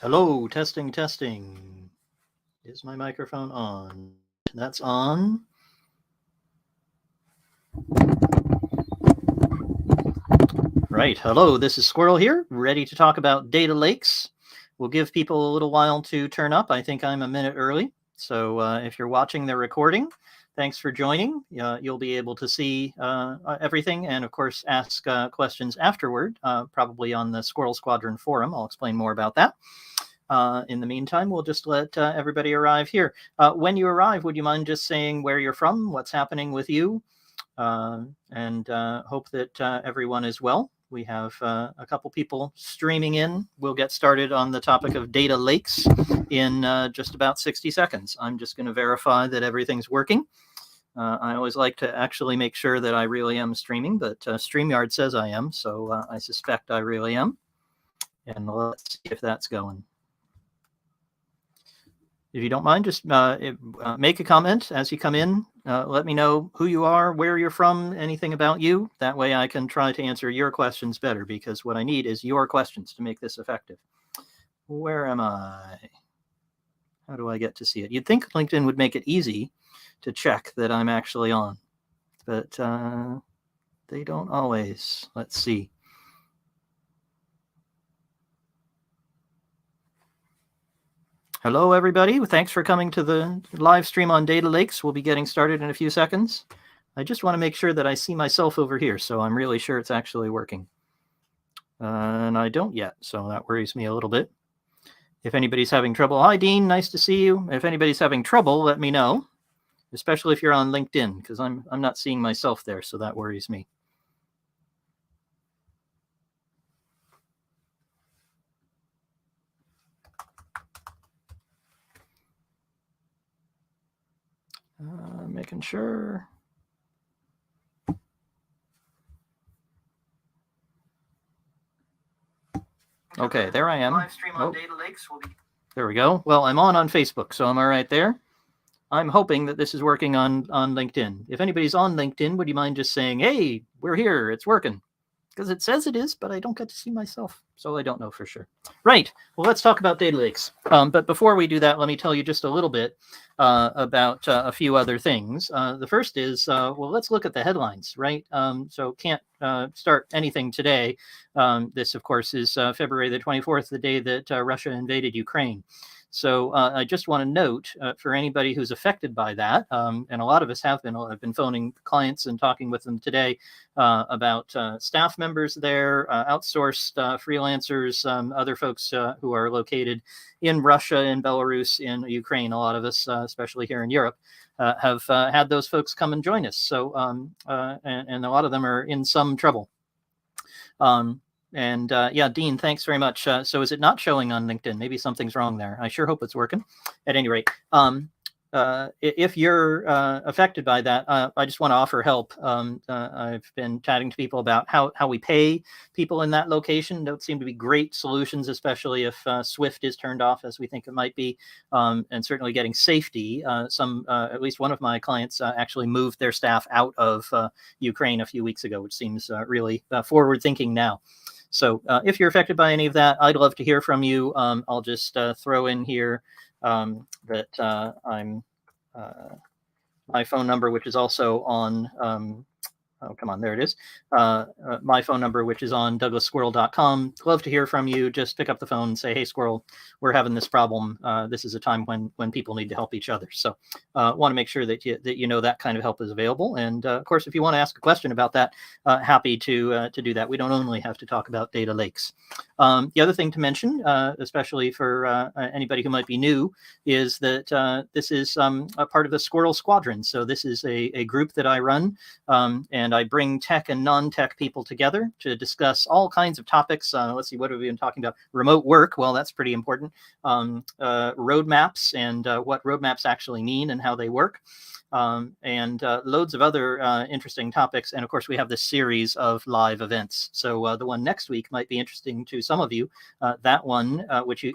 Hello, testing, testing. Is my microphone on? That's on. Right. Hello, this is Squirrel here, ready to talk about data lakes. We'll give people a little while to turn up. I think I'm a minute early. So if you're watching the recording, thanks for joining. You'll be able to see everything and, of course, ask questions afterward, probably on the Squirrel Squadron forum. I'll explain more about that. In the meantime, we'll just let everybody arrive here. When you arrive, would you mind just saying where you're from, what's happening with you, and hope that everyone is well. We have a couple people streaming in. We'll get started on the topic of data lakes in just about 60 seconds. I'm just going to verify that everything's working. I always like to actually make sure that I really am streaming, but StreamYard says I am, so I suspect I really am. And let's see if that's going. If you don't mind, just make a comment as you come in. Let me know who you are, where you're from, anything about you. That way I can try to answer your questions better, because what I need is your questions to make this effective. Where am I? How do I get to see it? You'd think LinkedIn would make it easy to check that I'm actually on, but they don't always. Let's see. Hello, everybody. Thanks for coming to the live stream on data lakes. We'll be getting started in a few seconds. I just want to make sure that I see myself over here, so I'm really sure it's actually working. And I don't yet, so that worries me a little bit. If anybody's having trouble, hi, Dean, nice to see you. If anybody's having trouble, let me know, especially if you're on LinkedIn, because I'm not seeing myself there, so that worries me. Making sure. Okay, there I am. Live stream on data lakes will be... There we go. Well, I'm on Facebook, so I'm all right there. I'm hoping that this is working on LinkedIn. If anybody's on LinkedIn, would you mind just saying, hey, we're here, it's working? Because it says it is, but I don't get to see myself, so I don't know for sure. Right, well, let's talk about data lakes. But before we do that, let me tell you just a little bit about a few other things. The first is, well, let's look at the headlines, right? So can't start anything today. This, of course, is February the 24th, the day that Russia invaded Ukraine. So I just want to note for anybody who's affected by that, and a lot of us have been. I've been phoning clients and talking with them today about staff members there, outsourced freelancers, other folks who are located in Russia, in Belarus, in Ukraine. A lot of us, especially here in Europe, have had those folks come and join us. So and a lot of them are in some trouble. And yeah, Dean, thanks very much. So is it not showing on LinkedIn? Maybe something's wrong there. I sure hope it's working. At any rate, if you're affected by that, I just want to offer help. I've been chatting to people about how we pay people in that location. Don't seem to be great solutions, especially if Swift is turned off, as we think it might be, and certainly getting safety. At least one of my clients actually moved their staff out of Ukraine a few weeks ago, which seems really forward-thinking now. So if you're affected by any of that, I'd love to hear from you. I'll just throw in here that I'm my phone number, which is also on, oh, come on, there it is. My phone number, which is on douglassquirrel.com. Love to hear from you. Just pick up the phone and say, hey, Squirrel, we're having this problem. This is a time when people need to help each other. So want to make sure that you know that kind of help is available. And of course, if you want to ask a question about that, happy to do that. We don't only have to talk about data lakes. The other thing to mention, especially for anybody who might be new, is that this is a part of the Squirrel Squadron. So this is a group that I run, and I bring tech and non-tech people together to discuss all kinds of topics. Let's see, what have we been talking about? Remote work. Well, that's pretty important. Roadmaps and what roadmaps actually mean and how they work. And loads of other interesting topics. And of course, we have this series of live events. So the one next week might be interesting to some of you. That one,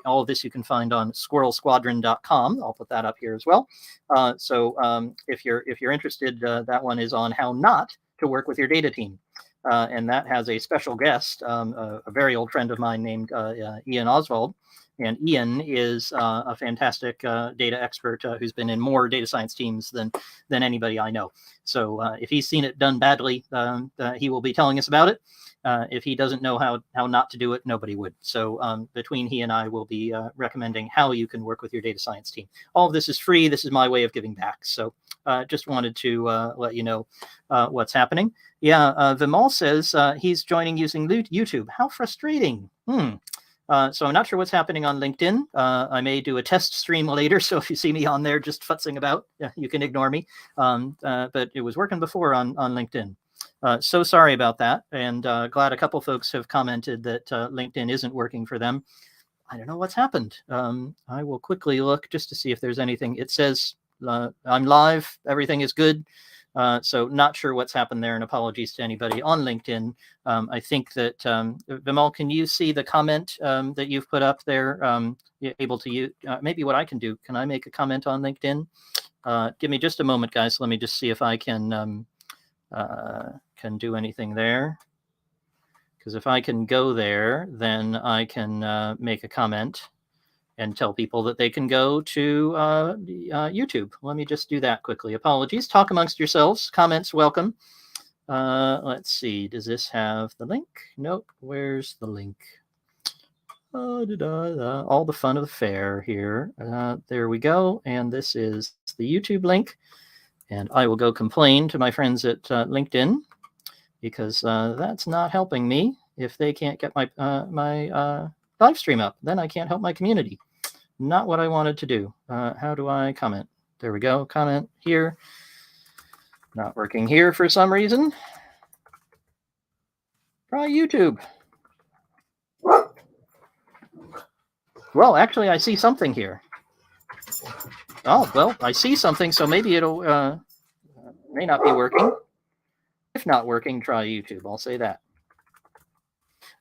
all of this you can find on squirrelsquadron.com. I'll put that up here as well. So if you're interested, that one is on how not to work with your data team. And that has a special guest, a very old friend of mine named Ian Oswald. And Ian is a fantastic data expert who's been in more data science teams than anybody I know. So if he's seen it done badly, he will be telling us about it. If he doesn't know how not to do it, nobody would. So between he and I will be recommending how you can work with your data science team. All of this is free. This is my way of giving back. So just wanted to let you know what's happening. Yeah, Vimal says he's joining using YouTube. How frustrating. So I'm not sure what's happening on LinkedIn. I may do a test stream later, so if you see me on there just futzing about, you can ignore me. But it was working before on LinkedIn. So sorry about that, and glad a couple folks have commented that LinkedIn isn't working for them. I don't know what's happened. I will quickly look just to see if there's anything. It says I'm live, everything is good. So not sure what's happened there, and apologies to anybody on LinkedIn. I think that, Vimal, can you see the comment that you've put up there? You're able to use, maybe what I can do, can I make a comment on LinkedIn? Give me just a moment, guys. Let me just see if I can do anything there. Because if I can go there, then I can make a comment and tell people that they can go to YouTube. Let me just do that quickly. Apologies. Talk amongst yourselves. Comments welcome. Let's see. Does this have the link? Nope. Where's the link? All the fun of the fair here. There we go. And this is the YouTube link. And I will go complain to my friends at LinkedIn, because that's not helping me. If they can't get my live stream up, then I can't help my community. Not what I wanted to do. How do I comment? There we go. Comment here. Not working here for some reason. Try YouTube. Well, actually, I see something here. Oh, well, I see something, so maybe it'll may not be working. If not working, try YouTube. I'll say that.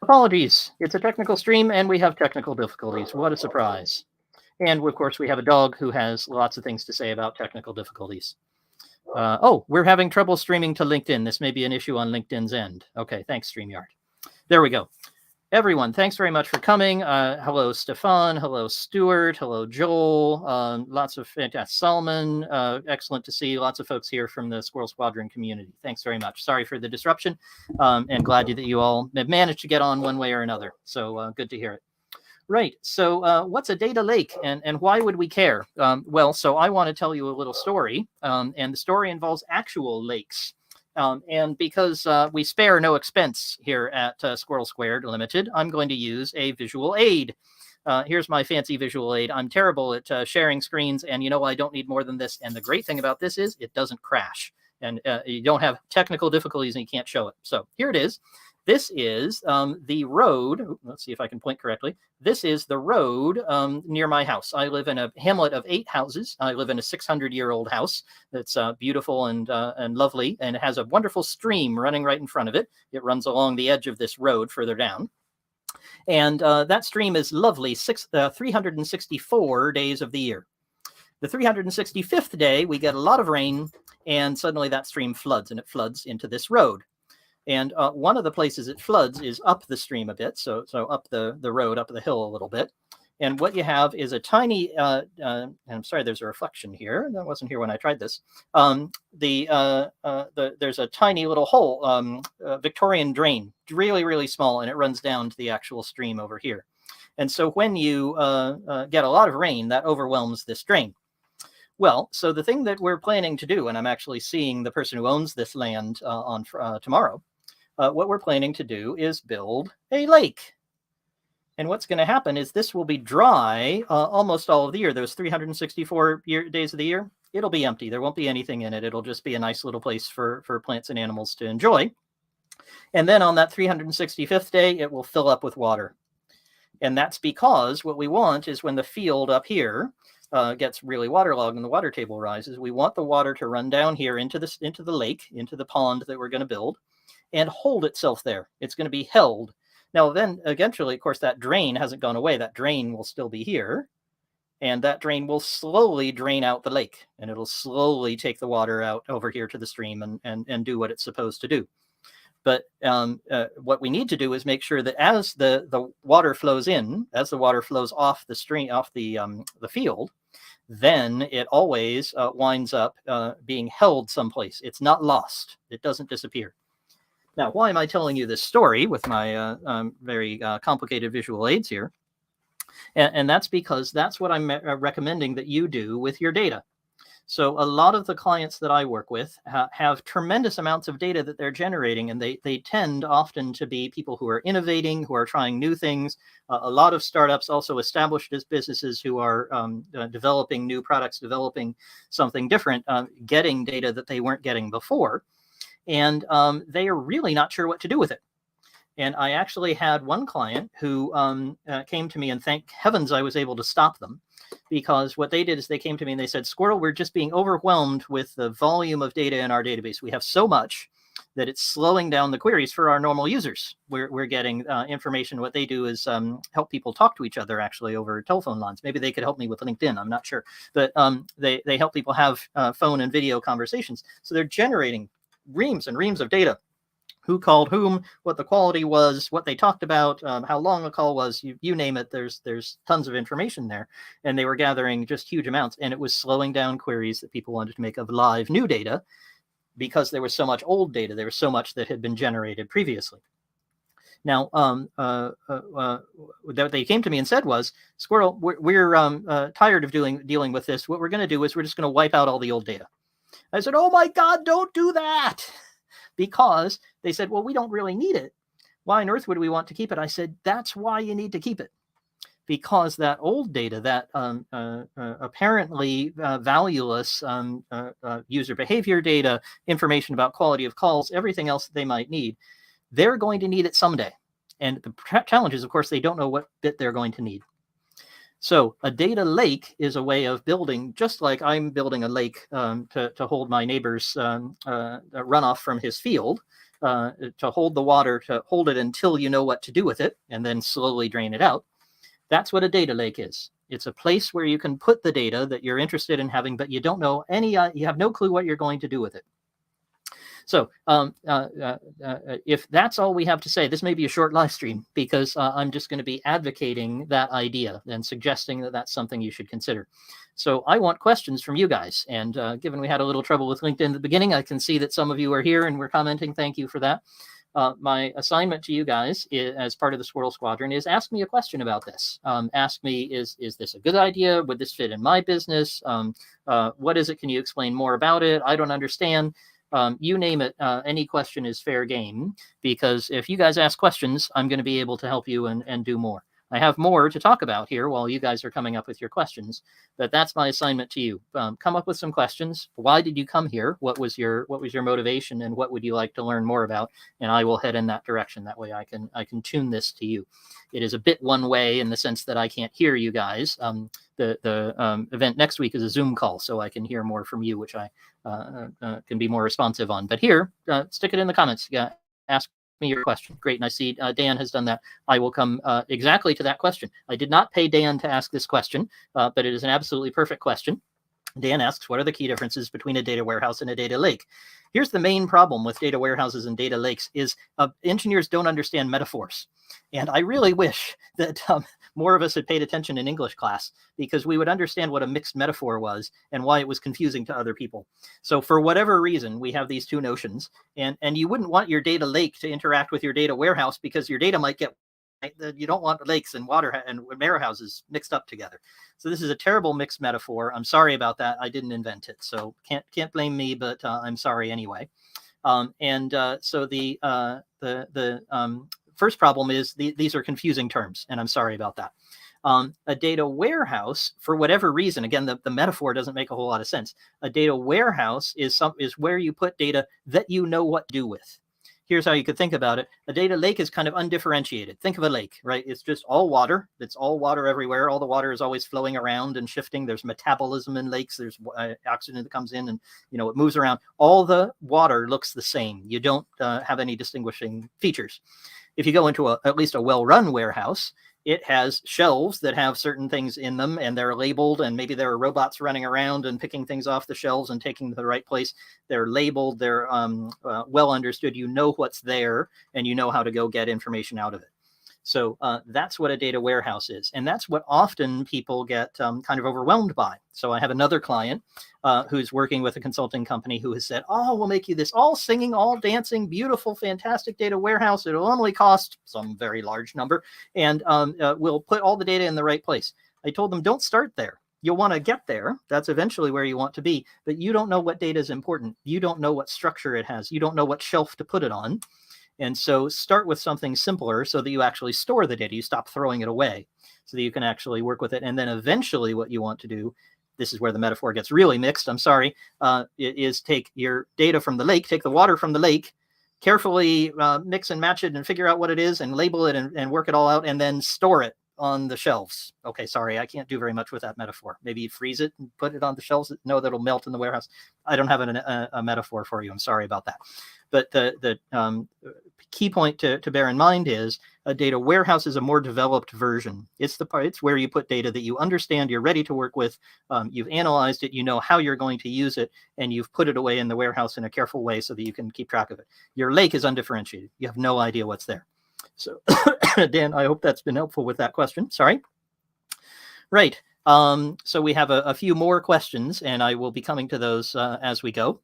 Apologies. It's a technical stream, and we have technical difficulties. What a surprise. And of course, we have a dog who has lots of things to say about technical difficulties. Oh, we're having trouble streaming to LinkedIn. This may be an issue on LinkedIn's end. Okay, thanks, StreamYard. There we go. Everyone, thanks very much for coming. Hello, Stefan. Hello, Stuart. Hello, Joel. Lots of fantastic. Salman. Excellent to see lots of folks here from the Squirrel Squadron community. Thanks very much. Sorry for the disruption, and glad that you all have managed to get on one way or another. So good to hear it. Right. So what's a data lake, and why would we care? Well, so I want to tell you a little story, and the story involves actual lakes. And because we spare no expense here at Squirrel Squared Limited, I'm going to use a visual aid. Here's my fancy visual aid. I'm terrible at sharing screens, and I don't need more than this. And the great thing about this is it doesn't crash, and you don't have technical difficulties and you can't show it. So here it is. This is the road. Let's see if I can point correctly. This is the road near my house. I live in a hamlet of 8 houses. I live in a 600-year-old house that's beautiful and lovely, and it has a wonderful stream running right in front of it. It runs along the edge of this road further down. And that stream is lovely 364 days of the year. The 365th day, we get a lot of rain, and suddenly that stream floods, and it floods into this road. And one of the places it floods is up the stream a bit, so up the road, up the hill a little bit. And what you have is a tiny, and I'm sorry, there's a reflection here. That wasn't here when I tried this. There's a tiny little hole, Victorian drain, really, really small, and it runs down to the actual stream over here. And so when you get a lot of rain, that overwhelms this drain. Well, so the thing that we're planning to do, and I'm actually seeing the person who owns this land on tomorrow, what we're planning to do is build a lake. And what's going to happen is this will be dry almost all of the year. Those 364 days of the year, it'll be empty. There won't be anything in it. It'll just be a nice little place for plants and animals to enjoy. And then on that 365th day, it will fill up with water. And that's because what we want is when the field up here gets really waterlogged and the water table rises, we want the water to run down here into the lake, into the pond that we're going to build, and hold itself there. It's going to be held. Now, then eventually, of course, that drain hasn't gone away. That drain will still be here, and that drain will slowly drain out the lake, and it'll slowly take the water out over here to the stream and do what it's supposed to do. But what we need to do is make sure that as the water flows in, as the water flows off the stream, off the field, then it always winds up being held someplace. It's not lost. It doesn't disappear. Now, why am I telling you this story with my very complicated visual aids here? And that's because that's what I'm recommending that you do with your data. So a lot of the clients that I work with have tremendous amounts of data that they're generating, and they tend often to be people who are innovating, who are trying new things. A lot of startups also established as businesses who are developing new products, developing something different, getting data that they weren't getting before. And they are really not sure what to do with it. And I actually had one client who came to me, and thank heavens I was able to stop them, because what they did is they came to me and they said, Squirrel, we're just being overwhelmed with the volume of data in our database. We have so much that it's slowing down the queries for our normal users. We're getting information. What they do is help people talk to each other actually over telephone lines. Maybe they could help me with LinkedIn. I'm not sure. But they help people have phone and video conversations. So they're generating reams and reams of data. Who called whom, what the quality was, what they talked about, how long the call was, you name it, there's tons of information there. And they were gathering just huge amounts, and it was slowing down queries that people wanted to make of live new data because there was so much old data. There was so much that had been generated previously. Now, what they came to me and said was, Squirrel, we're tired of dealing with this. What we're going to do is we're just going to wipe out all the old data. I said, oh my God, don't do that. Because they said, well, we don't really need it. Why on earth would we want to keep it? I said, that's why you need to keep it. Because that old data, that apparently valueless user behavior data, information about quality of calls, everything else that they might need, they're going to need it someday. And the challenge is, of course, they don't know what bit they're going to need. So a data lake is a way of building, just like I'm building a lake to hold my neighbor's runoff from his field, to hold the water, to hold it until you know what to do with it, and then slowly drain it out. That's what a data lake is. It's a place where you can put the data that you're interested in having, but you don't know you have no clue what you're going to do with it. So if that's all we have to say, this may be a short live stream, because I'm just going to be advocating that idea and suggesting that that's something you should consider. So I want questions from you guys. And given we had a little trouble with LinkedIn at the beginning, I can see that some of you are here and we're commenting. Thank you for that. My assignment to you guys as part of the Squirrel Squadron is ask me a question about this. Ask me, is this a good idea? Would this fit in my business? What is it? Can you explain more about it? I don't understand. You name it, any question is fair game, because if you guys ask questions, I'm going to be able to help you and do more. I have more to talk about here while you guys are coming up with your questions, but that's my assignment to you. Come up with some questions. Why did you come here? What was your motivation, and what would you like to learn more about? And I will head in that direction. That way I can tune this to you. It is a bit one way in the sense that I can't hear you guys. The event next week is a Zoom call, so I can hear more from you, which I can be more responsive on. But here, stick it in the comments. Yeah, ask me your question. Great, and I see Dan has done that. I will come exactly to that question. I did not pay Dan to ask this question, but it is an absolutely perfect question. Dan asks, what are the key differences between a data warehouse and a data lake? Here's the main problem with data warehouses and data lakes is engineers don't understand metaphors. And I really wish that more of us had paid attention in English class, because we would understand what a mixed metaphor was and why it was confusing to other people. So for whatever reason, we have these two notions, and you wouldn't want your data lake to interact with your data warehouse, because your data might get, you don't want lakes and water and warehouses mixed up together. So this is a terrible mixed metaphor. I'm sorry about that. I didn't invent it, so can't blame me, but I'm sorry anyway. So the first problem is these are confusing terms, and I'm sorry about that. A data warehouse, for whatever reason, again, the metaphor doesn't make a whole lot of sense. A data warehouse is where you put data that you know what to do with. Here's how you could think about it. A data lake is kind of undifferentiated. Think of a lake, right? It's just all water. It's all water everywhere. All the water is always flowing around and shifting. There's metabolism in lakes. There's oxygen that comes in and, it moves around. All the water looks the same. You don't have any distinguishing features. If you go into at least a well-run warehouse, it has shelves that have certain things in them, and they're labeled, and maybe there are robots running around and picking things off the shelves and taking them to the right place. They're labeled, they're well understood. You know what's there, and you know how to go get information out of it. So that's what a data warehouse is. And that's what often people get kind of overwhelmed by. So I have another client who's working with a consulting company who has said, oh, we'll make you this all singing, all dancing, beautiful, fantastic data warehouse. It'll only cost some very large number, and we'll put all the data in the right place. I told them, don't start there. You'll want to get there. That's eventually where you want to be. But you don't know what data is important. You don't know what structure it has. You don't know what shelf to put it on. And so start with something simpler so that you actually store the data. You stop throwing it away so that you can actually work with it. And then eventually what you want to do, this is where the metaphor gets really mixed, I'm sorry, is take your data from the lake, take the water from the lake, carefully mix and match it and figure out what it is and label it and work it all out, and then store it on the shelves. Okay, sorry, I can't do very much with that metaphor. Maybe you freeze it and put it on the shelves. No, that'll melt in the warehouse. I don't have a metaphor for you. I'm sorry about that. But the key point to bear in mind is a data warehouse is a more developed version. It's where you put data that you understand, you're ready to work with, you've analyzed it, you know how you're going to use it, and you've put it away in the warehouse in a careful way so that you can keep track of it. Your lake is undifferentiated. You have no idea what's there. So Dan, I hope that's been helpful with that question. Sorry. Right. So we have a few more questions, and I will be coming to those as we go.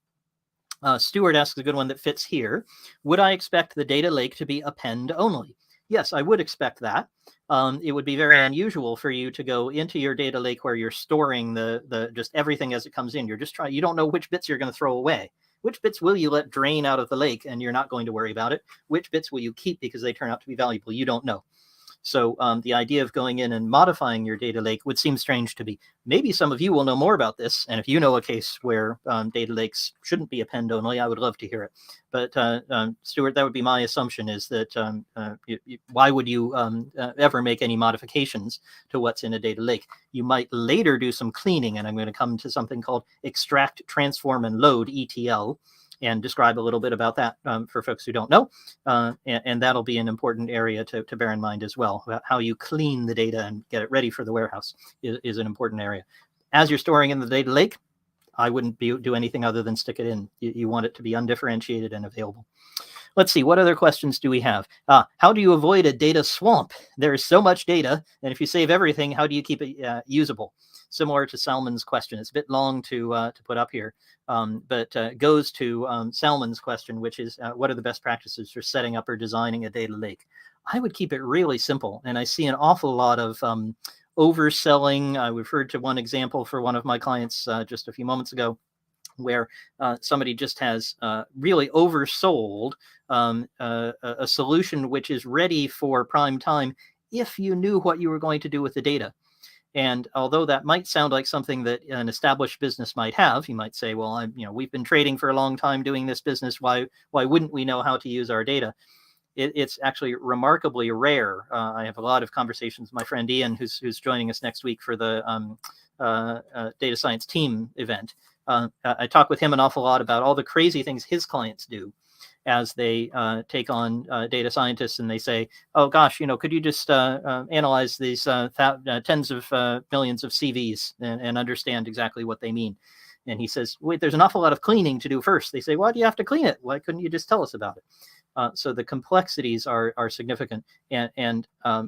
Stuart asks a good one that fits here. Would I expect the data lake to be append only? Yes, I would expect that. It would be very unusual for you to go into your data lake where you're storing the just everything as it comes in. You're just trying, you don't know which bits you're going to throw away. Which bits will you let drain out of the lake and you're not going to worry about it? Which bits will you keep because they turn out to be valuable? You don't know. So the idea of going in and modifying your data lake would seem strange to me. Maybe some of you will know more about this. And if you know a case where data lakes shouldn't be append only, I would love to hear it. But Stuart, that would be my assumption, is that why would you ever make any modifications to what's in a data lake? You might later do some cleaning, and I'm going to come to something called extract, transform, and load, ETL, and describe a little bit about that for folks who don't know. And that'll be an important area to bear in mind as well. About how you clean the data and get it ready for the warehouse is an important area. As you're storing in the data lake, I wouldn't do anything other than stick it in. You want it to be undifferentiated and available. Let's see, what other questions do we have? How do you avoid a data swamp? There is so much data, and if you save everything, how do you keep it usable? Similar to Salman's question. It's a bit long to put up here, but goes to Salman's question, which is what are the best practices for setting up or designing a data lake? I would keep it really simple, and I see an awful lot of overselling. I referred to one example for one of my clients just a few moments ago, where somebody just has really oversold a solution which is ready for prime time if you knew what you were going to do with the data. And although that might sound like something that an established business might have, you might say, well, we've been trading for a long time doing this business. Why wouldn't we know how to use our data? It's actually remarkably rare. I have a lot of conversations with my friend Ian, who's joining us next week for the data science team event. I talk with him an awful lot about all the crazy things his clients do as they take on data scientists, and they say, oh gosh, could you just analyze these tens of millions of CVs and understand exactly what they mean? And he says, wait, there's an awful lot of cleaning to do first. They say, why do you have to clean it? Why couldn't you just tell us about it? So the complexities are significant, and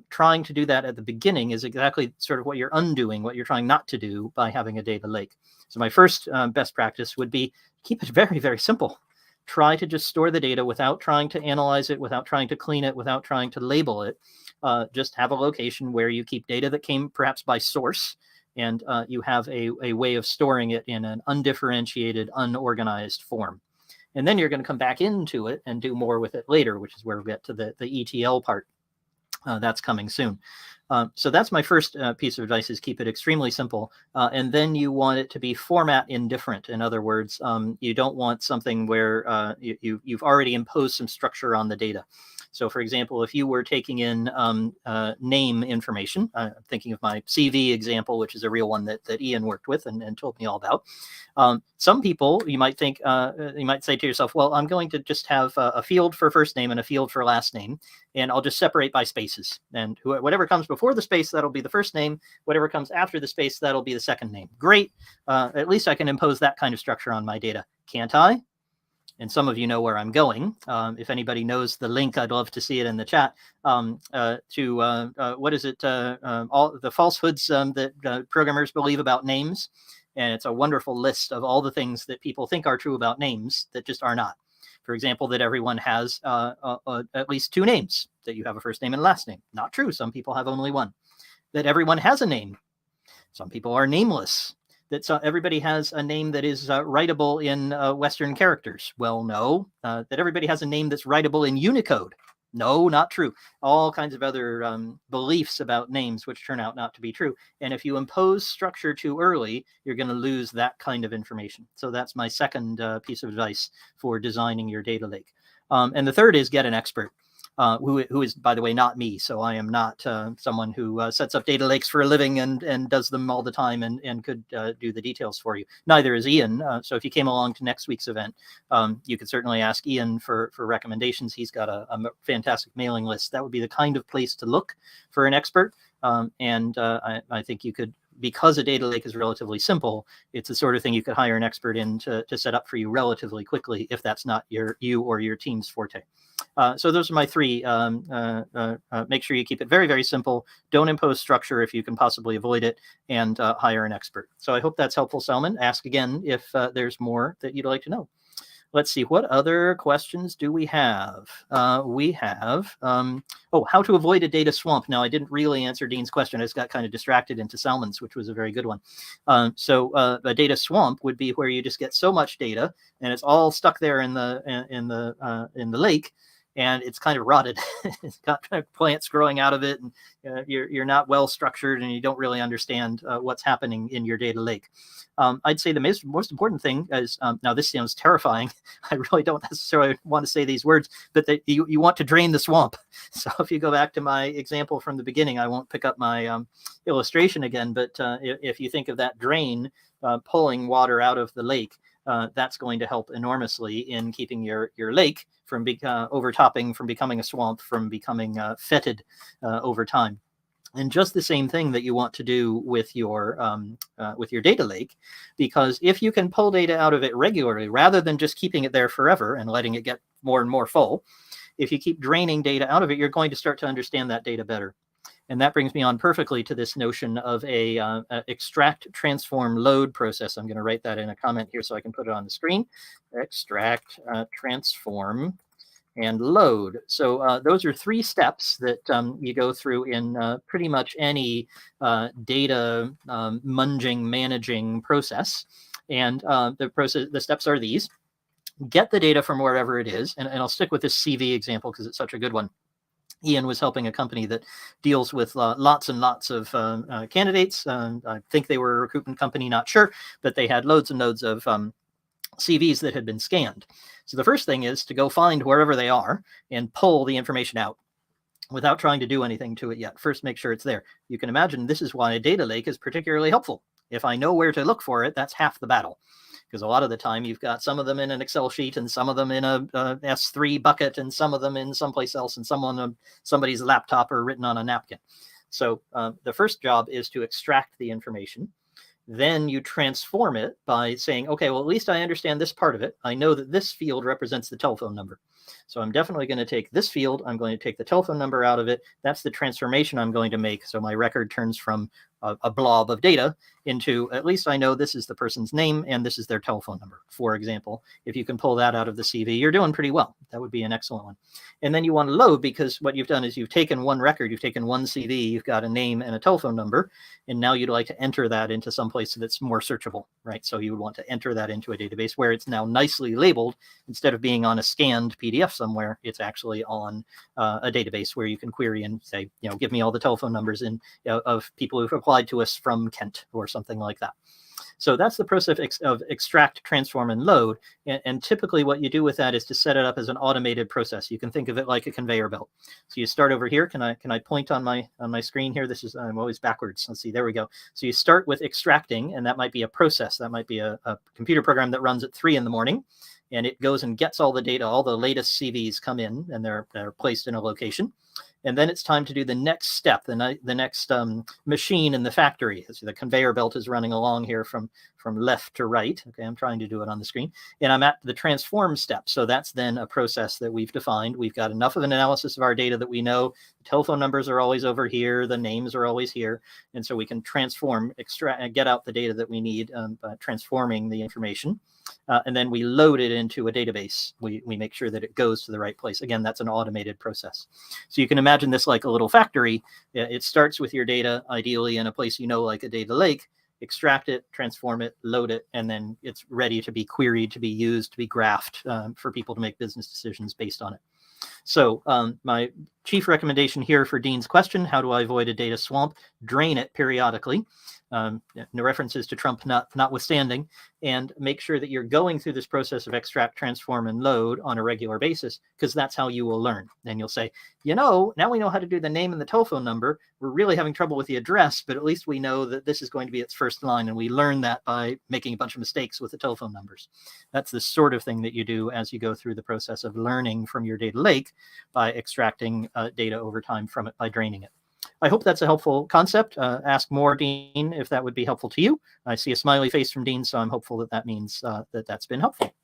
trying to do that at the beginning is exactly sort of what you're undoing, what you're trying not to do by having a data lake. So my first best practice would be keep it very, very simple. Try to just store the data without trying to analyze it, without trying to clean it, without trying to label it. Just have a location where you keep data that came perhaps by source, and you have a way of storing it in an undifferentiated, unorganized form. And then you're going to come back into it and do more with it later, which is where we get to the ETL part. That's coming soon. So that's my first piece of advice, is keep it extremely simple. And then you want it to be format indifferent. In other words, you don't want something where you've already imposed some structure on the data. So for example, if you were taking in name information, I'm thinking of my CV example, which is a real one that Ian worked with and told me all about. Some people, you might think, you might say to yourself, well, I'm going to just have a field for first name and a field for last name, and I'll just separate by spaces. And whatever comes before the space, that'll be the first name. Whatever comes after the space, that'll be the second name. Great. At least I can impose that kind of structure on my data, can't I? And some of you know where I'm going. If anybody knows the link, I'd love to see it in the chat. What is it? All the falsehoods that programmers believe about names. And it's a wonderful list of all the things that people think are true about names that just are not. For example, that everyone has at least two names, that you have a first name and last name. Not true. Some people have only one. That everyone has a name. Some people are nameless. That everybody has a name that is writable in Western characters. Well, no. That everybody has a name that's writable in Unicode. No, not true. All kinds of other beliefs about names which turn out not to be true. And if you impose structure too early, you're going to lose that kind of information. So that's my second piece of advice for designing your data lake. And the third is get an expert. Who is, by the way, not me. So I am not someone who sets up data lakes for a living and does them all the time and could do the details for you. Neither is Ian. So if you came along to next week's event, you could certainly ask Ian for recommendations. He's got a fantastic mailing list. That would be the kind of place to look for an expert. I think you could, because a data lake is relatively simple, it's the sort of thing you could hire an expert in to set up for you relatively quickly if that's not you or your team's forte. So those are my three. Make sure you keep it very, very simple. Don't impose structure if you can possibly avoid it, and hire an expert. So I hope that's helpful, Salman. Ask again if there's more that you'd like to know. Let's see, what other questions do we have? We have, how to avoid a data swamp. Now, I didn't really answer Dean's question. I just got kind of distracted into Salman's, which was a very good one. A data swamp would be where you just get so much data and it's all stuck there in the lake, and it's kind of rotted. It's got plants growing out of it, and you're not well structured, and you don't really understand what's happening in your data lake. I'd say the most important thing is, now this sounds terrifying. I really don't necessarily want to say these words, but that you want to drain the swamp. So if you go back to my example from the beginning, I won't pick up my illustration again, but if you think of that drain pulling water out of the lake, that's going to help enormously in keeping your lake from overtopping, from becoming a swamp, from becoming fetid over time. And just the same thing that you want to do with your data lake, because if you can pull data out of it regularly, rather than just keeping it there forever and letting it get more and more full, if you keep draining data out of it, you're going to start to understand that data better. And that brings me on perfectly to this notion of a extract, transform, load process. I'm going to write that in a comment here so I can put it on the screen. Extract, transform, and load. So those are three steps that you go through in pretty much any data managing process. And the steps are these. Get the data from wherever it is. And I'll stick with this CV example because it's such a good one. Ian was helping a company that deals with lots and lots of candidates. I think they were a recruitment company, not sure, but they had loads and loads of CVs that had been scanned. So the first thing is to go find wherever they are and pull the information out without trying to do anything to it yet. First, make sure it's there. You can imagine this is why a data lake is particularly helpful. If I know where to look for it, that's half the battle. Because a lot of the time you've got some of them in an Excel sheet and some of them in a S3 bucket and some of them in someplace else and some on somebody's laptop or written on a napkin. So the first job is to extract the information. Then you transform it by saying, okay, well, at least I understand this part of it. I know that this field represents the telephone number. So I'm definitely going to take this field. I'm going to take the telephone number out of it. That's the transformation I'm going to make. So my record turns from a blob of data into, at least I know this is the person's name and this is their telephone number, for example. If you can pull that out of the CV, you're doing pretty well. That would be an excellent one. And then you want to load, because what you've done is you've taken one record, you've taken one CV, you've got a name and a telephone number, and now you'd like to enter that into some place that's more searchable, right? So you would want to enter that into a database where it's now nicely labeled. Instead of being on a scanned PDF somewhere, it's actually on a database where you can query and say, give me all the telephone numbers of people who've applied to us from Kent or something like that. So that's the process of extract, transform, and load. And typically what you do with that is to set it up as an automated process. You can think of it like a conveyor belt. So you start over here. Can I point on my screen here? This is, I'm always backwards. Let's see, there we go. So you start with extracting, and that might be a process. That might be a computer program that runs at 3 in the morning. And it goes and gets all the data, all the latest CVs come in, and they're placed in a location. And then it's time to do the next step, the next machine in the factory. So the conveyor belt is running along here from left to right. Okay, I'm trying to do it on the screen. And I'm at the transform step. So that's then a process that we've defined. We've got enough of an analysis of our data that we know the telephone numbers are always over here, the names are always here. And so we can transform, extract, and get out the data that we need by transforming the information. And then we load it into a database. We make sure that it goes to the right place. Again, that's an automated process. So you can imagine this like a little factory. It starts with your data, ideally in a place like a data lake. Extract it, transform it, load it, and then it's ready to be queried, to be used, to be graphed for people to make business decisions based on it. So my chief recommendation here for Dean's question, how do I avoid a data swamp? Drain it periodically. No references to Trump notwithstanding, and make sure that you're going through this process of extract, transform, and load on a regular basis, because that's how you will learn. And you'll say, now we know how to do the name and the telephone number. We're really having trouble with the address, but at least we know that this is going to be its first line, and we learn that by making a bunch of mistakes with the telephone numbers. That's the sort of thing that you do as you go through the process of learning from your data lake by extracting data over time from it by draining it. I hope that's a helpful concept. Ask more, Dean, if that would be helpful to you. I see a smiley face from Dean, so I'm hopeful that means that's been helpful.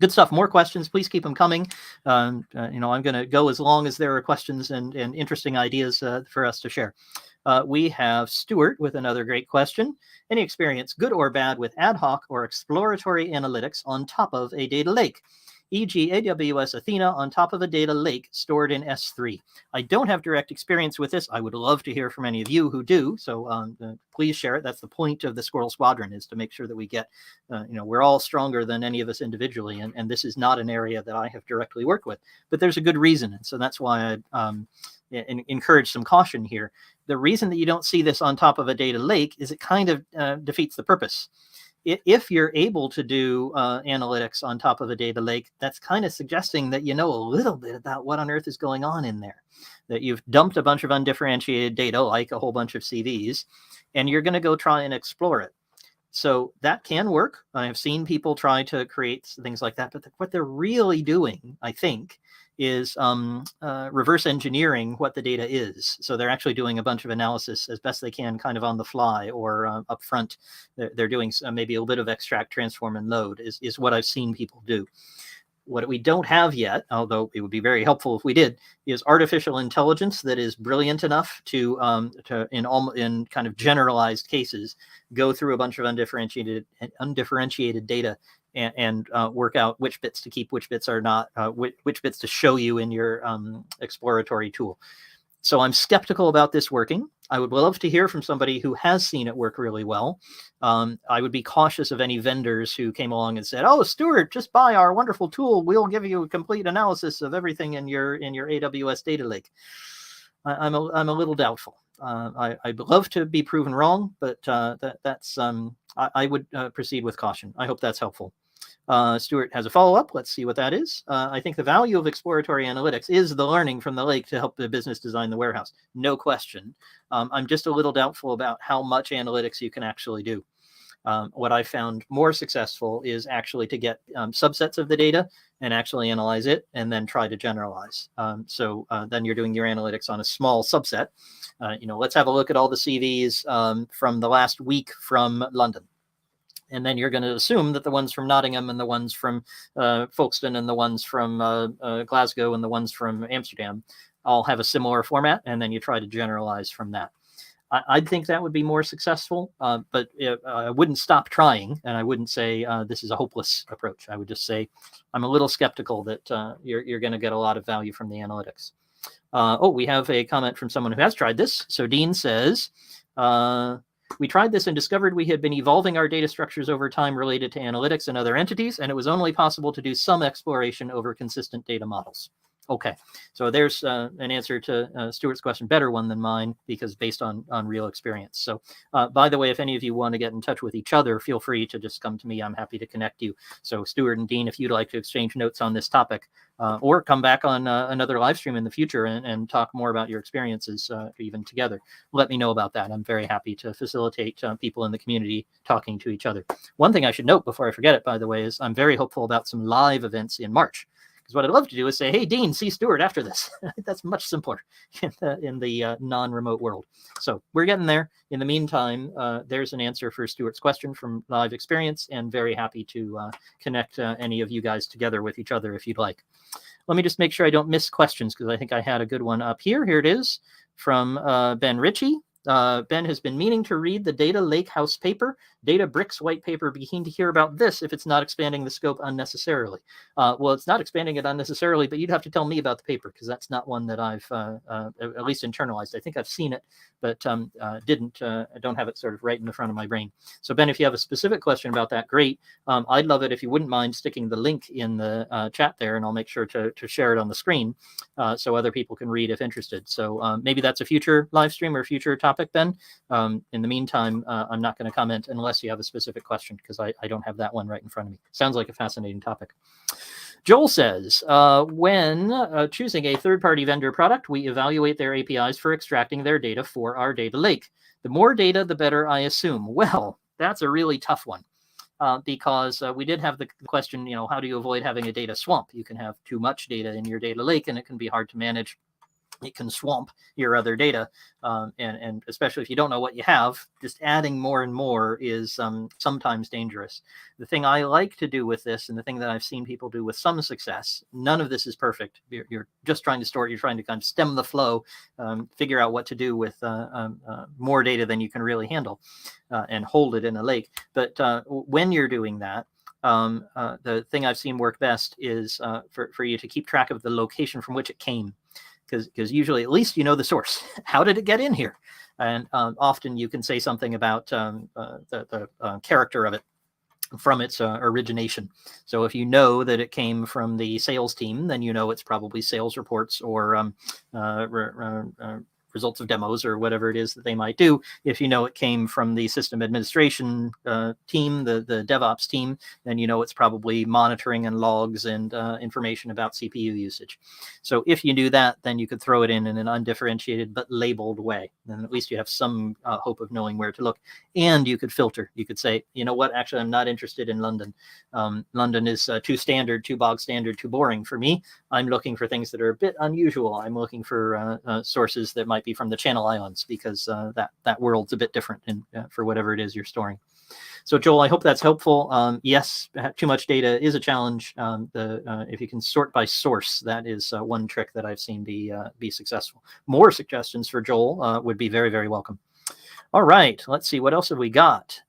Good stuff. More questions. Please keep them coming. I'm going to go as long as there are questions and interesting ideas for us to share. We have Stuart with another great question. Any experience, good or bad, with ad hoc or exploratory analytics on top of a data lake? E.g. AWS Athena on top of a data lake stored in S3. I don't have direct experience with this. I would love to hear from any of you who do. So please share it. That's the point of the Squirrel Squadron, is to make sure that we get, we're all stronger than any of us individually. And this is not an area that I have directly worked with, but there's a good reason. And so that's why I encourage some caution here. The reason that you don't see this on top of a data lake is it kind of defeats the purpose. If you're able to do analytics on top of a data lake, that's kind of suggesting that you know a little bit about what on earth is going on in there, that you've dumped a bunch of undifferentiated data, like a whole bunch of CVs, and you're going to go try and explore it. So that can work. I have seen people try to create things like that, but what they're really doing, I think, is reverse engineering what the data is. So they're actually doing a bunch of analysis as best they can, kind of on the fly or up front. They're doing maybe a little bit of extract, transform, and load is what I've seen people do. What we don't have yet, although it would be very helpful if we did, is artificial intelligence that is brilliant enough to in kind of generalized cases, go through a bunch of undifferentiated data and work out which bits to keep, which bits are not, which bits to show you in your exploratory tool. So I'm skeptical about this working. I would love to hear from somebody who has seen it work really well. I would be cautious of any vendors who came along and said, "Oh, Stuart, just buy our wonderful tool. We'll give you a complete analysis of everything in your AWS data lake." I'm a little doubtful. I'd love to be proven wrong, but I would proceed with caution. I hope that's helpful. Stuart has a follow-up. Let's see what that is. I think the value of exploratory analytics is the learning from the lake to help the business design the warehouse. No question. I'm just a little doubtful about how much analytics you can actually do. What I found more successful is actually to get subsets of the data and actually analyze it and then try to generalize. So then you're doing your analytics on a small subset. Let's have a look at all the CVs from the last week from London. And then you're going to assume that the ones from Nottingham and the ones from Folkestone and the ones from Glasgow and the ones from Amsterdam all have a similar format, and then you try to generalize from that. I think that would be more successful, but I wouldn't stop trying, and I wouldn't say this is a hopeless approach. I would just say I'm a little skeptical that you're going to get a lot of value from the analytics. We have a comment from someone who has tried this. So Dean says, we tried this and discovered we had been evolving our data structures over time related to analytics and other entities, and it was only possible to do some exploration over consistent data models. Okay, so there's an answer to Stuart's question, better one than mine, because based on real experience. So by the way, if any of you want to get in touch with each other, feel free to just come to me. I'm happy to connect you. So Stuart and Dean, if you'd like to exchange notes on this topic, or come back on another live stream in the future and talk more about your experiences even together, let me know about that. I'm very happy to facilitate people in the community talking to each other. One thing I should note before I forget it, by the way, is I'm very hopeful about some live events in March, Because what I'd love to do is say, hey, Dean, see Stuart after this. That's much simpler in the non-remote world. So we're getting there. In the meantime, there's an answer for Stuart's question from live experience, and very happy to connect any of you guys together with each other if you'd like. Let me just make sure I don't miss questions, because I think I had a good one up here. Here it is from Ben Ritchie. Ben has been meaning to read the Data Lakehouse paper, Databricks white paper. Be keen to hear about this if it's not expanding the scope unnecessarily. Well, it's not expanding it unnecessarily, but you'd have to tell me about the paper, because that's not one that I've at least internalized. I think I've seen it, but I don't have it sort of right in the front of my brain. So Ben, if you have a specific question about that, great. I'd love it if you wouldn't mind sticking the link in the chat there, and I'll make sure to share it on the screen so other people can read if interested. So maybe that's a future live stream or future topic, Ben. In the meantime, I'm not going to comment unless you have a specific question, because I don't have that one right in front of me. Sounds like a fascinating topic. Joel says, when choosing a third-party vendor product, we evaluate their APIs for extracting their data for our data lake. The more data, the better, I assume. Well, that's a really tough one. Because we did have the question, how do you avoid having a data swamp? You can have too much data in your data lake, and it can be hard to manage. It can swamp your other data, and especially if you don't know what you have, just adding more and more is sometimes dangerous. The thing I like to do with this, and the thing that I've seen people do with some success, none of this is perfect. You're just trying to store it. You're trying to kind of stem the flow, figure out what to do with more data than you can really handle, and hold it in a lake. But when you're doing that, the thing I've seen work best is for you to keep track of the location from which it came. Because usually at least you know the source. How did it get in here? And often you can say something about the character of it from its origination. So if you know that it came from the sales team, then you know it's probably sales reports or results of demos or whatever it is that they might do. If you know it came from the system administration team, the DevOps team, then you know it's probably monitoring and logs and information about CPU usage. So if you do that, then you could throw it in an undifferentiated but labeled way. Then at least you have some hope of knowing where to look. And you could filter. You could say, you know what, actually, I'm not interested in London. London is too standard, too bog standard, too boring for me. I'm looking for things that are a bit unusual. I'm looking for sources that might be from the Channel Islands, because that world's a bit different for whatever it is you're storing. So Joel, I hope that's helpful. Yes, too much data is a challenge. If you can sort by source, that is one trick that I've seen be successful. More suggestions for Joel would be very, very welcome. All right, let's see, what else have we got?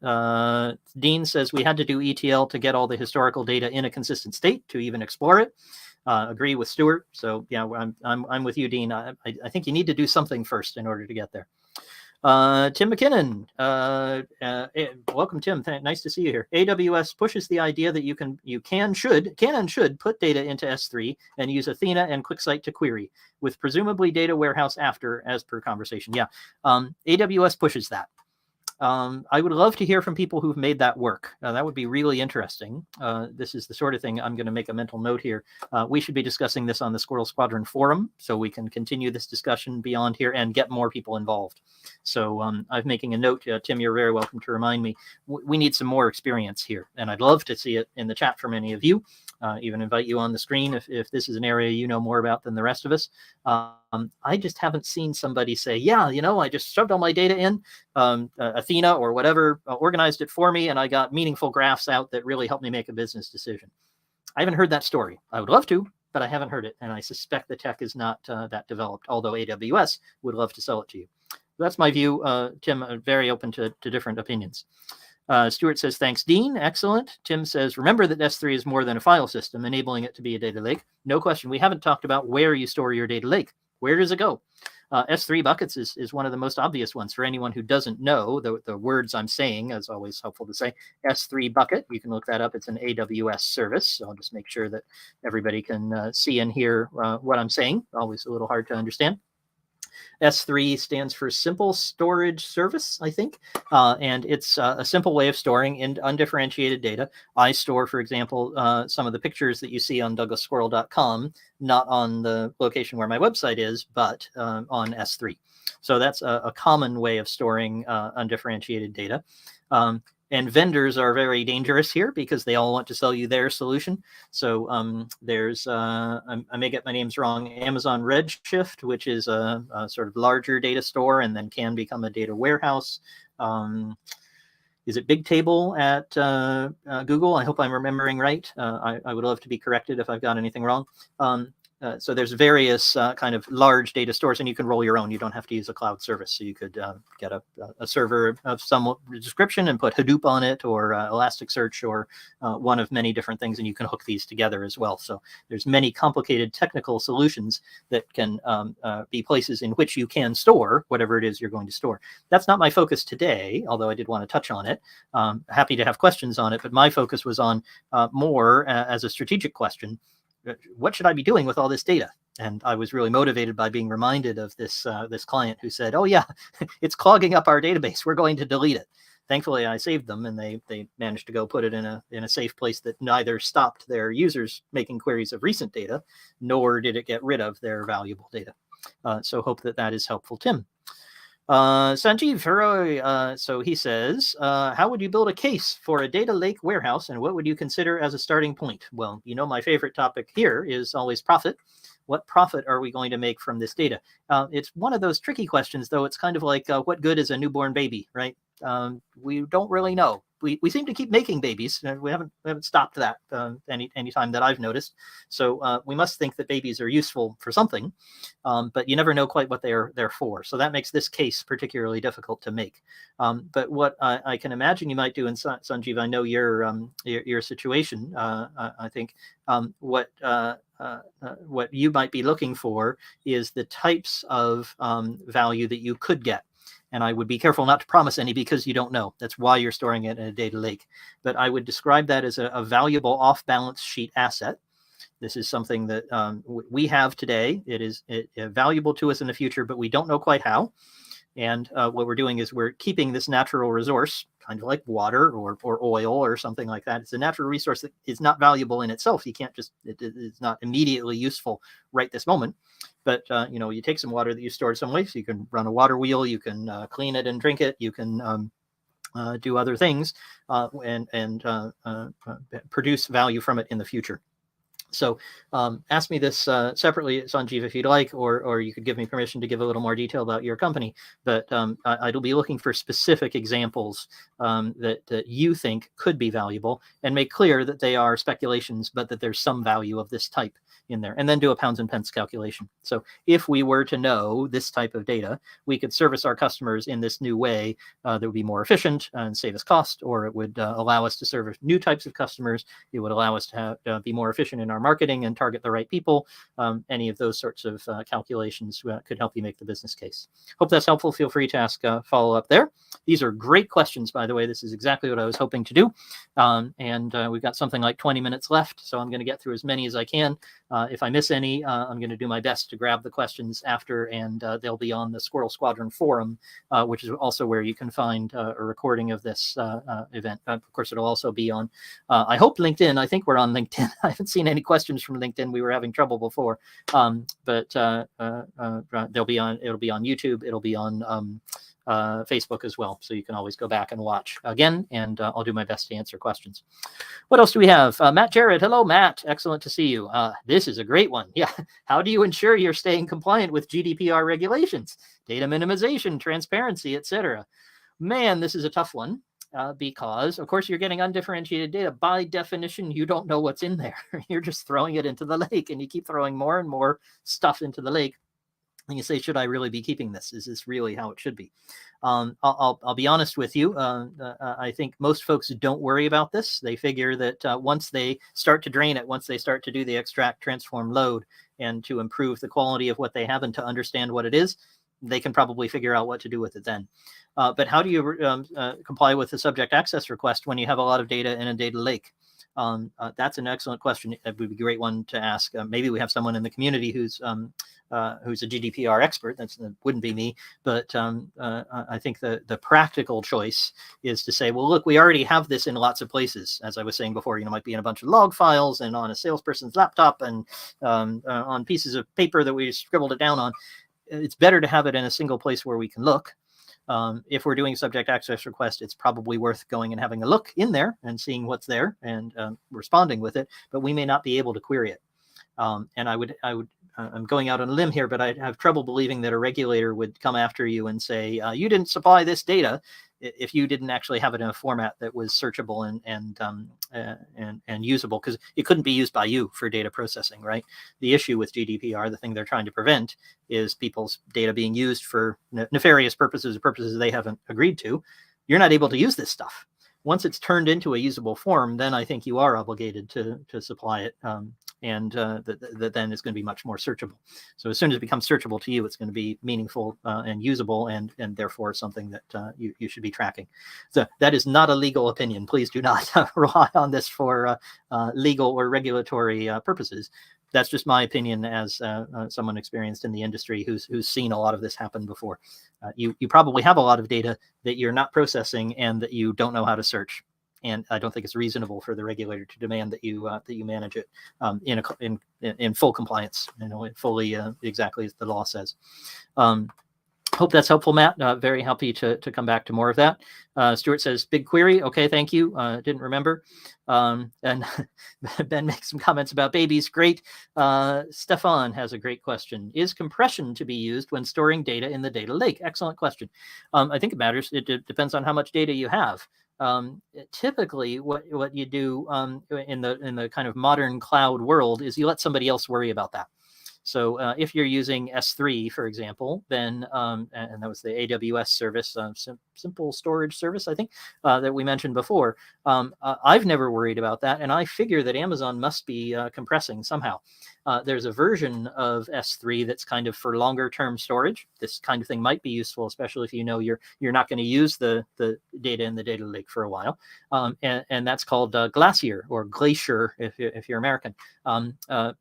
Dean says we had to do ETL to get all the historical data in a consistent state to even explore it. Agree with Stuart. So yeah, I'm with you, Dean. I think you need to do something first in order to get there. Tim McKinnon, welcome, Tim. Nice to see you here. AWS pushes the idea that you can and should put data into S3 and use Athena and QuickSight to query, with presumably data warehouse after, as per conversation. Yeah, AWS pushes that. I would love to hear from people who've made that work. That would be really interesting. This is the sort of thing I'm going to make a mental note here. We should be discussing this on the Squirrel Squadron forum, so we can continue this discussion beyond here and get more people involved. So I'm making a note. Tim, you're very welcome to remind me. We need some more experience here, and I'd love to see it in the chat from any of you. Even invite you on the screen if this is an area you know more about than the rest of us. I just haven't seen somebody say, yeah, I just shoved all my data in Athena or whatever, organized it for me, and I got meaningful graphs out that really helped me make a business decision. I haven't heard that story. I would love to, but I haven't heard it, and I suspect the tech is not that developed, although AWS would love to sell it to you. That's my view, Tim. Very open to different opinions. Stuart says, thanks, Dean. Excellent. Tim says, remember that S3 is more than a file system, enabling it to be a data lake. No question. We haven't talked about where you store your data lake. Where does it go? S3 buckets is one of the most obvious ones for anyone who doesn't know the words I'm saying. Is always helpful to say. S3 bucket, you can look that up. It's an AWS service. So I'll just make sure that everybody can see and hear what I'm saying. Always a little hard to understand. S3 stands for Simple Storage Service, I think, and it's a simple way of storing in undifferentiated data. I store, for example, some of the pictures that you see on douglassquirrel.com, not on the location where my website is, but on S3. So that's a common way of storing undifferentiated data. And vendors are very dangerous here because they all want to sell you their solution. So there's, I may get my names wrong, Amazon Redshift, which is a sort of larger data store and then can become a data warehouse. Is it Bigtable at Google? I hope I'm remembering right. I would love to be corrected if I've got anything wrong. So there's various kind of large data stores, and you can roll your own. You don't have to use a cloud service. So you could get a server of some description and put Hadoop on it, or Elasticsearch, or one of many different things, and you can hook these together as well. So there's many complicated technical solutions that can be places in which you can store whatever it is you're going to store. That's not my focus today, although I did want to touch on it. Happy to have questions on it, but my focus was on more as a strategic question. What should I be doing with all this data? And I was really motivated by being reminded of this this client who said, "Oh yeah, it's clogging up our database. We're going to delete it." Thankfully, I saved them, and they managed to go put it in a safe place that neither stopped their users making queries of recent data, nor did it get rid of their valuable data. So hope that is helpful, Tim. Sanjeev Haroy, so he says, how would you build a case for a data lake warehouse, and what would you consider as a starting point? Well, you know, my favorite topic here is always profit. What profit are we going to make from this data? It's one of those tricky questions, though. It's kind of like, what good is a newborn baby, right? We don't really know. We seem to keep making babies. We haven't stopped that any time that I've noticed. So we must think that babies are useful for something, but you never know quite what they're for. So that makes this case particularly difficult to make. But what I can imagine you might do, in Sanjeev, I know your situation. I think what you might be looking for is the types of value that you could get. And I would be careful not to promise any because you don't know. That's why you're storing it in a data lake. But I would describe that as a valuable off-balance sheet asset. This is something that we have today. It is valuable to us in the future, but we don't know quite how. And what we're doing is we're keeping this natural resource, kind of like water or oil or something like that. It's a natural resource that is not valuable in itself. You can't just, it's not immediately useful right this moment. But, you take some water that you stored some way, so you can run a water wheel, you can clean it and drink it, you can do other things and produce value from it in the future. So ask me this separately, Sanjeev, if you'd like, or you could give me permission to give a little more detail about your company. But I'll be looking for specific examples that you think could be valuable, and make clear that they are speculations, but that there's some value of this type in there, and then do a pounds and pence calculation. So if we were to know this type of data, we could service our customers in this new way that would be more efficient and save us cost, or it would allow us to serve new types of customers. It would allow us to be more efficient in our marketing and target the right people. Any of those sorts of calculations could help you make the business case. Hope that's helpful. Feel free to ask follow up there. These are great questions, by the way. This is exactly what I was hoping to do. And we've got something like 20 minutes left, so I'm going to get through as many as I can. If I miss any, I'm going to do my best to grab the questions after, and they'll be on the Squirrel Squadron forum, which is also where you can find a recording of this event. Of course, it'll also be on, I hope, LinkedIn. I think we're on LinkedIn. I haven't seen any questions from LinkedIn. We were having trouble before, but it'll be on YouTube. It'll be on Facebook as well. So you can always go back and watch again, and I'll do my best to answer questions. What else do we have? Matt Jarrett. Hello, Matt. Excellent to see you. This is a great one. Yeah. How do you ensure you're staying compliant with GDPR regulations, data minimization, transparency, etc.? Man, this is a tough one. Because, of course, you're getting undifferentiated data. By definition, you don't know what's in there. You're just throwing it into the lake, and you keep throwing more and more stuff into the lake. And you say, should I really be keeping this? Is this really how it should be? I'll be honest with you. I think most folks don't worry about this. They figure that once they start to drain it, once they start to do the extract, transform, load, and to improve the quality of what they have and to understand what it is, they can probably figure out what to do with it then. But how do you comply with the subject access request when you have a lot of data in a data lake? That's an excellent question. It would be a great one to ask. Maybe we have someone in the community who's a GDPR expert. That wouldn't be me, but I think the practical choice is to say, well, look, we already have this in lots of places. As I was saying before, might be in a bunch of log files and on a salesperson's laptop and on pieces of paper that we scribbled it down on. It's better to have it in a single place where we can look. If we're doing subject access request, it's probably worth going and having a look in there and seeing what's there and responding with it, but we may not be able to query it. And I'm going out on a limb here, but I have trouble believing that a regulator would come after you and say, you didn't supply this data, if you didn't actually have it in a format that was searchable and usable, because it couldn't be used by you for data processing, right? The issue with GDPR, the thing they're trying to prevent, is people's data being used for nefarious purposes or purposes they haven't agreed to. You're not able to use this stuff. Once it's turned into a usable form, then I think you are obligated to supply it. And that then is going to be much more searchable. So as soon as it becomes searchable to you, it's going to be meaningful and usable, and therefore something that you should be tracking. So that is not a legal opinion. Please do not rely on this for legal or regulatory purposes. That's just my opinion as someone experienced in the industry who's seen a lot of this happen before. You probably have a lot of data that you're not processing and that you don't know how to search. And I don't think it's reasonable for the regulator to demand that you manage it in full compliance, fully exactly as the law says. Hope that's helpful, Matt. Very happy to come back to more of that. Stuart says, big query. Okay, thank you. Didn't remember. And Ben makes some comments about babies. Great. Stefan has a great question. Is compression to be used when storing data in the data lake? Excellent question. I think it matters. It depends on how much data you have. Typically, what you do in the kind of modern cloud world is you let somebody else worry about that. So if you're using S3, for example, then, and that was the AWS service, simple storage service, I think, that we mentioned before. I've never worried about that, and I figure that Amazon must be compressing somehow. There's a version of S3 that's kind of for longer term storage. This kind of thing might be useful, especially if you know you're not going to use the data in the data lake for a while. And that's called Glacier or Glacier if you're American.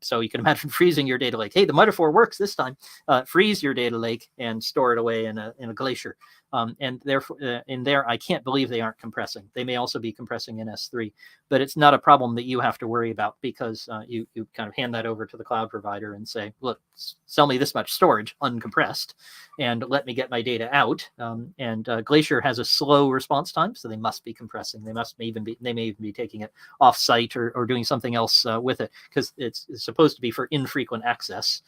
So you can imagine freezing your data lake. Hey, the metaphor works this time. Freeze your data lake and store it away in a glacier. And therefore, in there, I can't believe they aren't compressing. They may also be compressing in S3, but it's not a problem that you have to worry about because you kind of hand that over to the cloud provider and say, look, sell me this much storage uncompressed and let me get my data out. And Glacier has a slow response time, so they must be compressing. They may even be taking it off site or doing something else with it, because it's supposed to be for infrequent access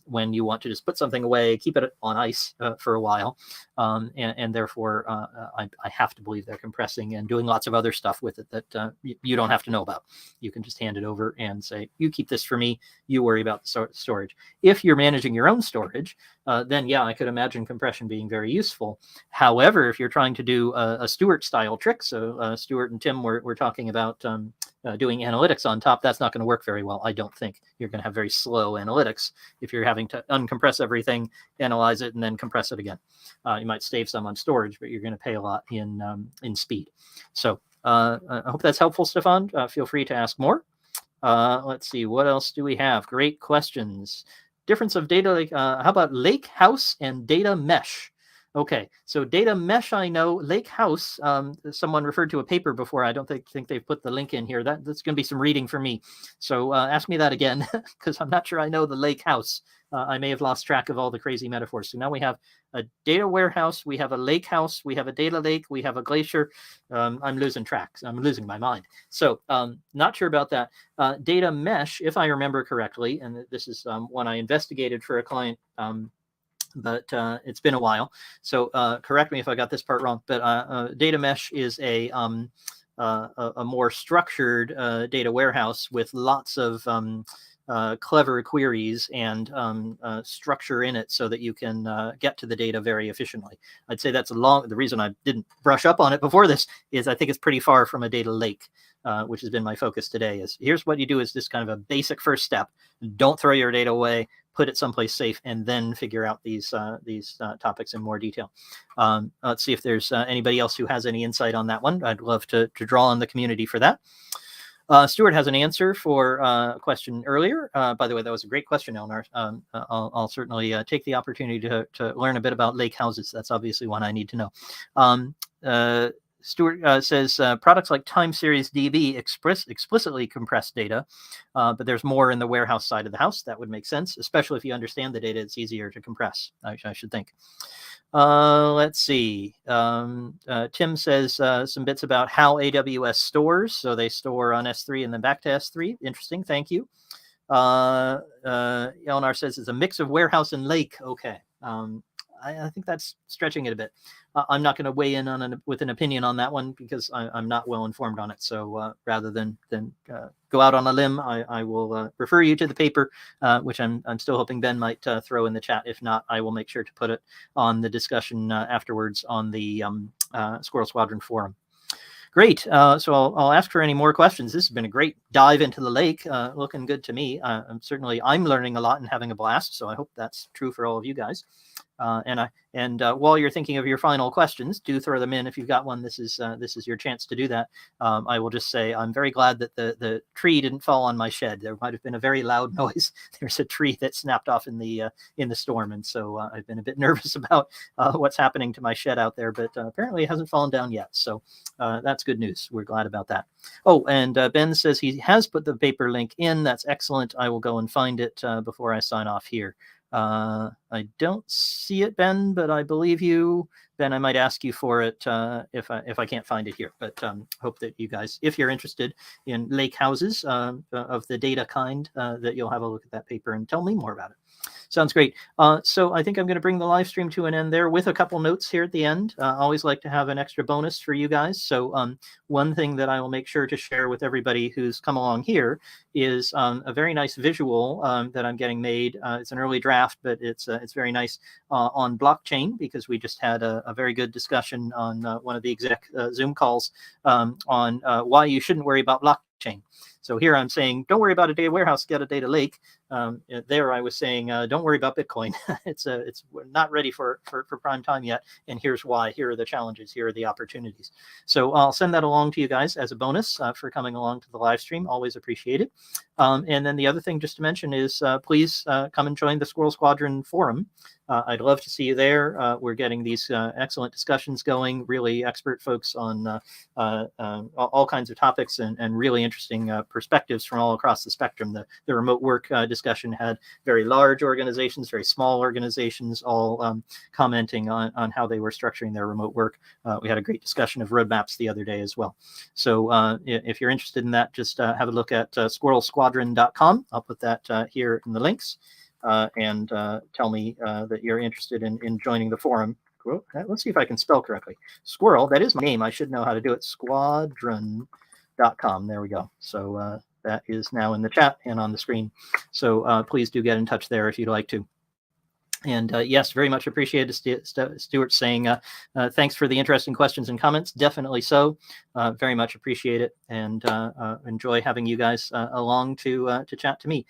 when you want to just put something away, keep it on ice for a while. And therefore, I have to believe they're compressing and doing lots of other stuff with it that you don't have to know about. You can just hand it over and say, you keep this for me, you worry about the storage. If you're managing your own storage, then yeah, I could imagine compression being very useful. However, if you're trying to do a Stuart-style trick, so Stuart and Tim were talking about doing analytics on top, that's not going to work very well, I don't think. You're going to have very slow analytics if you're having to uncompress everything, analyze it, and then compress it again. You might save some on storage, but you're going to pay a lot in speed. So I hope that's helpful, Stefan. Feel free to ask more. Let's see, what else do we have? Great questions. Difference of data lake. How about lake house and data mesh? Okay, so data mesh, I know. Lake house, someone referred to a paper before. I don't think they've put the link in here. That's going to be some reading for me. So ask me that again, because I'm not sure I know the lake house. I may have lost track of all the crazy metaphors. So now we have a data warehouse, we have a lake house, we have a data lake, we have a glacier. I'm losing track. I'm losing my mind. So not sure about that. Data mesh, if I remember correctly, and this is one I investigated for a client, but it's been a while. So correct me if I got this part wrong, but data mesh is a more structured data warehouse with lots of clever queries and structure in it so that you can get to the data very efficiently. I'd say that's the reason I didn't brush up on it before this is I think it's pretty far from a data lake, which has been my focus today. Is here's what you do is just kind of a basic first step. Don't throw your data away, put it someplace safe, and then figure out these topics in more detail. Let's see if there's anybody else who has any insight on that one. I'd love to draw on the community for that. Stuart has an answer for a question earlier. By the way, that was a great question, Eleanor. I'll certainly take the opportunity to learn a bit about lake houses. That's obviously one I need to know. Stuart says products like time series DB explicitly compress data, but there's more in the warehouse side of the house. That would make sense, especially if you understand the data. It's easier to compress, I should think. Let's see. Tim says some bits about how AWS stores. So they store on S3 and then back to S3. Interesting. Thank you. Eleanor says it's a mix of warehouse and lake. Okay. I think that's stretching it a bit. I'm not going to weigh in with an opinion on that one because I'm not well informed on it. So rather than go out on a limb, I will refer you to the paper, which I'm still hoping Ben might throw in the chat. If not, I will make sure to put it on the discussion afterwards on the Squirrel Squadron forum. Great. So I'll ask for any more questions. This has been a great dive into the lake. Looking good to me. I'm learning a lot and having a blast. So I hope that's true for all of you guys. And while you're thinking of your final questions, do throw them in if you've got one. This is your chance to do that. I will just say I'm very glad that the tree didn't fall on my shed. There might have been a very loud noise. There's a tree that snapped off in the storm, and so I've been a bit nervous about what's happening to my shed out there. But apparently it hasn't fallen down yet, so that's good news. We're glad about that. Oh, and Ben says he has put the paper link in. That's excellent. I will go and find it before I sign off here. I don't see it, Ben, but I believe you. Ben, I might ask you for it if I can't find it here. But hope that you guys, if you're interested in lake houses of the data kind, that you'll have a look at that paper and tell me more about it. Sounds great. So I think I'm going to bring the live stream to an end there with a couple notes here at the end. Always like to have an extra bonus for you guys. So one thing that I will make sure to share with everybody who's come along here is a very nice visual that I'm getting made. It's an early draft, but it's very nice on blockchain, because we just had a very good discussion on one of the exec Zoom calls on why you shouldn't worry about blockchain. So here I'm saying, don't worry about a data warehouse, get a data lake. There I was saying, don't worry about Bitcoin. We're not ready for prime time yet. And here's why. Here are the challenges. Here are the opportunities. So I'll send that along to you guys as a bonus for coming along to the live stream. Always appreciate it. And then the other thing just to mention is please come and join the Squirrel Squadron forum. I'd love to see you there. We're getting these excellent discussions going, really expert folks on all kinds of topics and really interesting perspectives from all across the spectrum. The remote work discussion had very large organizations, very small organizations, all commenting on how they were structuring their remote work. We had a great discussion of roadmaps the other day as well. So if you're interested in that, just have a look at squirrelsquadron.com. I'll put that here in the links. And tell me that you're interested in joining the forum. Cool. Let's see if I can spell correctly. Squirrel, that is my name. I should know how to do it. Squadron.com. There we go. So that is now in the chat and on the screen. So please do get in touch there if you'd like to. And yes, very much appreciated Stuart saying thanks for the interesting questions and comments. Definitely so. Very much appreciate it, and enjoy having you guys along to chat to me.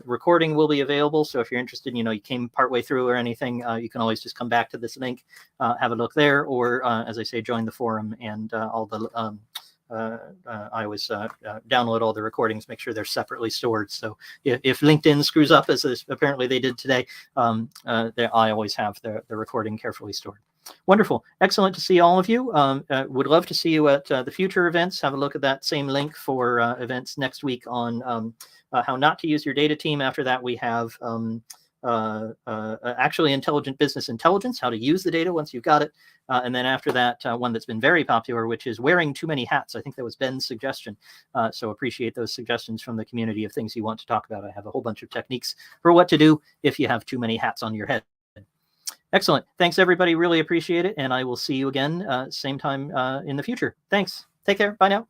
Recording will be available, so if you're interested, you came partway through or anything, you can always just come back to this link, have a look there, or as I say, join the forum and all the I always download all the recordings, make sure they're separately stored. So if LinkedIn screws up, as apparently they did today, I always have the recording carefully stored. Wonderful. Excellent to see all of you. Would love to see you at the future events. Have a look at that same link for events next week on how not to use your data team. After that, we have actually intelligent business intelligence, how to use the data once you've got it. And then after that, one that's been very popular, which is wearing too many hats. I think that was Ben's suggestion. So appreciate those suggestions from the community of things you want to talk about. I have a whole bunch of techniques for what to do if you have too many hats on your head. Excellent. Thanks, everybody. Really appreciate it. And I will see you again same time in the future. Thanks. Take care. Bye now.